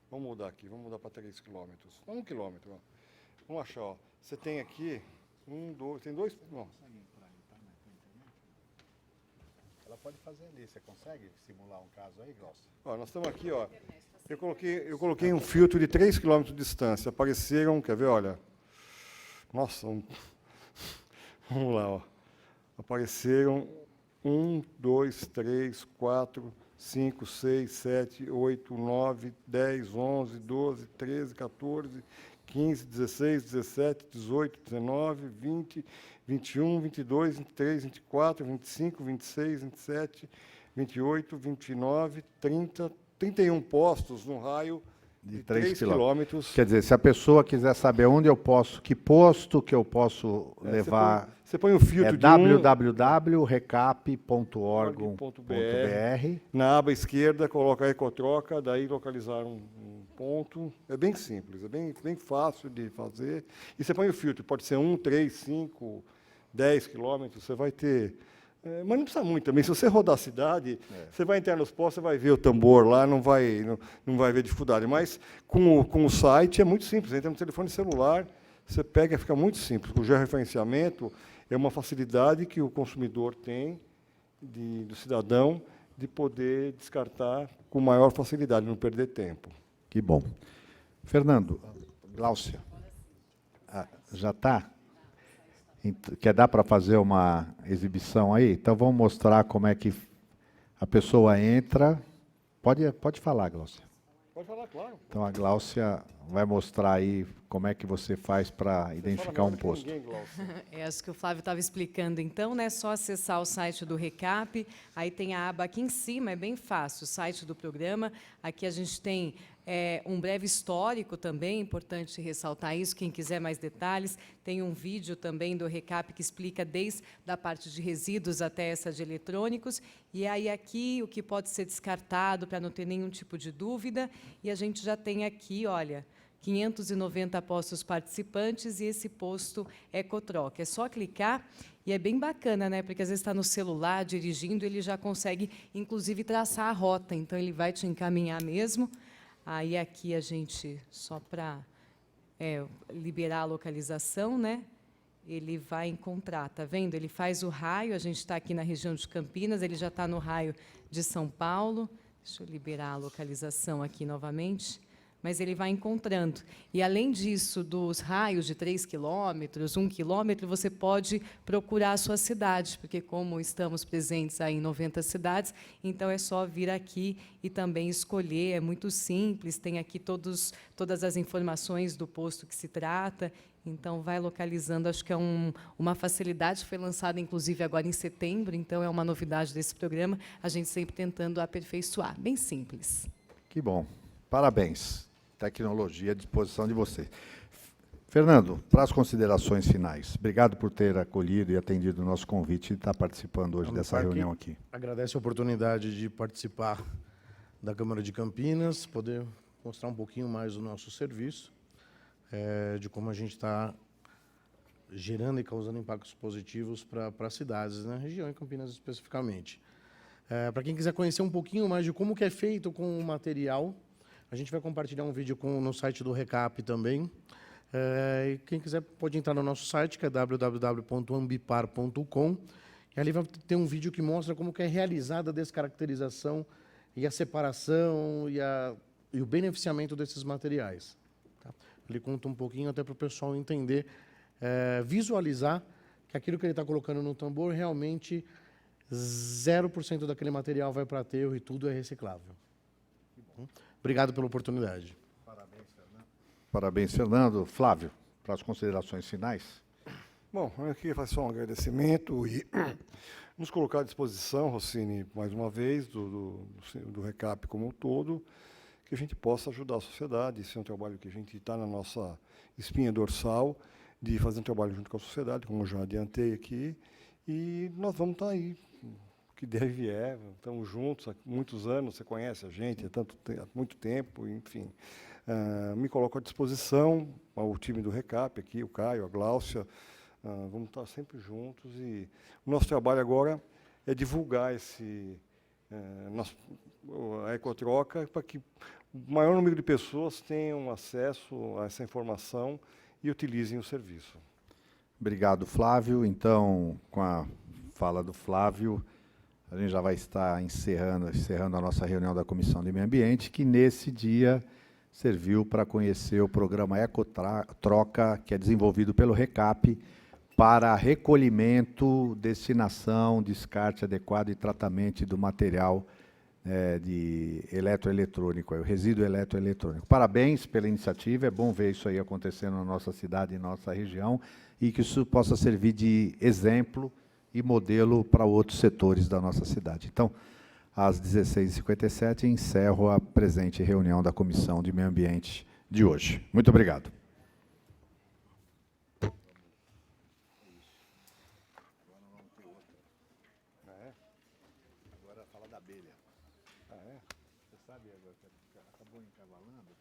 Vamos mudar aqui, vamos mudar para 3 quilômetros. 1 quilômetro. Ó. Vamos achar, ó. Você tem aqui, tem dois... Bom. Ela pode fazer ali, você consegue simular um caso aí, Glaucia? Ó, nós estamos aqui, ó. Eu coloquei um filtro de 3 quilômetros de distância. Apareceram, quer ver, olha. Nossa, vamos lá, ó. Apareceram 1, 2, 3, 4, 5, 6, 7, 8, 9, 10, 11, 12, 13, 14, 15, 16, 17, 18, 19, 20, 21, 22, 23, 24, 25, 26, 27, 28, 29, 30, 31 postos no raio de 3 quilômetros. Quer dizer, se a pessoa quiser saber onde eu posso, que posto que eu posso levar... Você põe o filtro de www.recap.org.br. Na aba esquerda, coloca a Ecotroca, daí localizar um ponto. É bem simples, é bem fácil de fazer. E você põe o filtro, pode ser 1, 3, 5, 10 quilômetros, você vai ter... mas não precisa muito também. Se você rodar a cidade, você vai entrar nos postos, você vai ver o tambor lá, não vai ver dificuldade. Mas com o site é muito simples. Entra no telefone celular, você pega, fica muito simples. O georreferenciamento é uma facilidade que o consumidor tem, do cidadão, de poder descartar com maior facilidade, não perder tempo. Que bom. Fernando, Glaucia, já está? Quer dar para fazer uma exibição aí? Então vamos mostrar como é que a pessoa entra. Pode falar, Glaucia. Pode falar, claro. Então a Glaucia vai mostrar aí como é que você faz para identificar um posto. Acho que o Flávio estava explicando, então, né? Só acessar o site do RECAP, aí tem a aba aqui em cima, é bem fácil, o site do programa. Aqui a gente tem um breve histórico também, importante ressaltar isso, quem quiser mais detalhes. Tem um vídeo também do RECAP que explica desde a parte de resíduos até essa de eletrônicos. E aí aqui o que pode ser descartado para não ter nenhum tipo de dúvida. E a gente já tem aqui, olha, 590 postos participantes e esse posto Ecotroca. É só clicar e é bem bacana, né? Porque às vezes está no celular, dirigindo, ele já consegue, inclusive, traçar a rota. Então, ele vai te encaminhar mesmo. Aí, aqui, a gente, só para liberar a localização, né? Ele vai encontrar, tá vendo? Ele faz o raio, a gente está aqui na região de Campinas, ele já está no raio de São Paulo. Deixa eu liberar a localização aqui novamente. Mas ele vai encontrando. E, além disso, dos raios de 3 quilômetros, 1 quilômetro, você pode procurar a sua cidade, porque, como estamos presentes aí em 90 cidades, então é só vir aqui e também escolher. É muito simples, tem aqui todas as informações do posto que se trata. Então, vai localizando, acho que é uma facilidade, foi lançada, inclusive, agora em setembro, então é uma novidade desse programa, a gente sempre tentando aperfeiçoar. Bem simples. Que bom. Parabéns. Tecnologia à disposição de você. Fernando, para as considerações finais. Obrigado por ter acolhido e atendido o nosso convite e estar participando hoje dessa reunião aqui. Agradece a oportunidade de participar da Câmara de Campinas, poder mostrar um pouquinho mais do nosso serviço, de como a gente está gerando e causando impactos positivos para as cidades, na região e Campinas especificamente. Para quem quiser conhecer um pouquinho mais de como que é feito com o material, a gente vai compartilhar um vídeo no site do RECAP também. E quem quiser pode entrar no nosso site, que é www.ambipar.com, E ali vai ter um vídeo que mostra como que é realizada a descaracterização e a separação e o beneficiamento desses materiais. Tá? Ele conta um pouquinho até para o pessoal entender, visualizar que aquilo que ele está colocando no tambor realmente 0% daquele material vai para aterro e tudo é reciclável. Obrigado pela oportunidade. Parabéns, Fernando. Flávio, para as considerações finais. Bom, eu queria fazer só um agradecimento e nos colocar à disposição, Rossini, mais uma vez, do RECAP como um todo, que a gente possa ajudar a sociedade. Esse é um trabalho que a gente está na nossa espinha dorsal, de fazer um trabalho junto com a sociedade, como eu já adiantei aqui, e nós vamos estar aí, o que der e vier, estamos juntos há muitos anos, você conhece a gente há muito tempo, enfim. Me coloco à disposição, ao time do RECAP aqui, o Caio, a Gláucia, vamos estar sempre juntos e o nosso trabalho agora é divulgar a Ecotroca para que o maior número de pessoas tenham acesso a essa informação e utilizem o serviço. Obrigado, Flávio. Então, com a fala do Flávio, a gente já vai estar encerrando a nossa reunião da Comissão de Meio Ambiente, que nesse dia serviu para conhecer o programa Ecotroca, que é desenvolvido pelo RECAP, para recolhimento, destinação, descarte adequado e tratamento do material de eletroeletrônico, o resíduo eletroeletrônico. Parabéns pela iniciativa, é bom ver isso aí acontecendo na nossa cidade e nossa região, e que isso possa servir de exemplo e modelo para outros setores da nossa cidade. Então, às 16h57, encerro a presente reunião da Comissão de Meio Ambiente de hoje. Muito obrigado. Agora fala da abelha. Você sabe agora que acabou encavalando?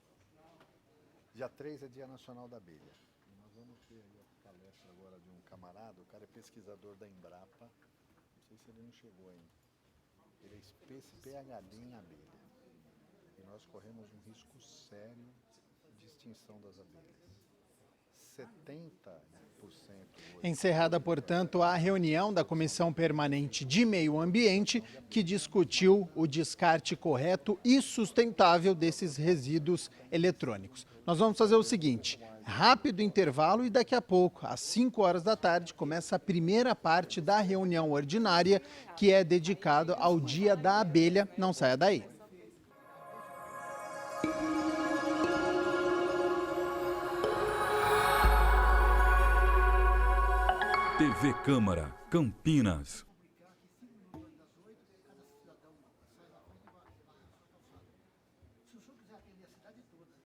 Dia 3 é Dia Nacional da Abelha. E nós vamos ter aí a palestra agora de um camarada, o cara é pesquisador da Embrapa, não sei se ele não chegou ainda. Ele é PhD em abelha. E nós corremos um risco sério de extinção das abelhas. 70% hoje. Encerrada, portanto, a reunião da Comissão Permanente de Meio Ambiente, que discutiu o descarte correto e sustentável desses resíduos eletrônicos. Nós vamos fazer o seguinte, rápido intervalo e daqui a pouco, às 5 horas da tarde, começa a primeira parte da reunião ordinária, que é dedicada ao Dia da Abelha. Não saia daí. TV Câmara, Campinas.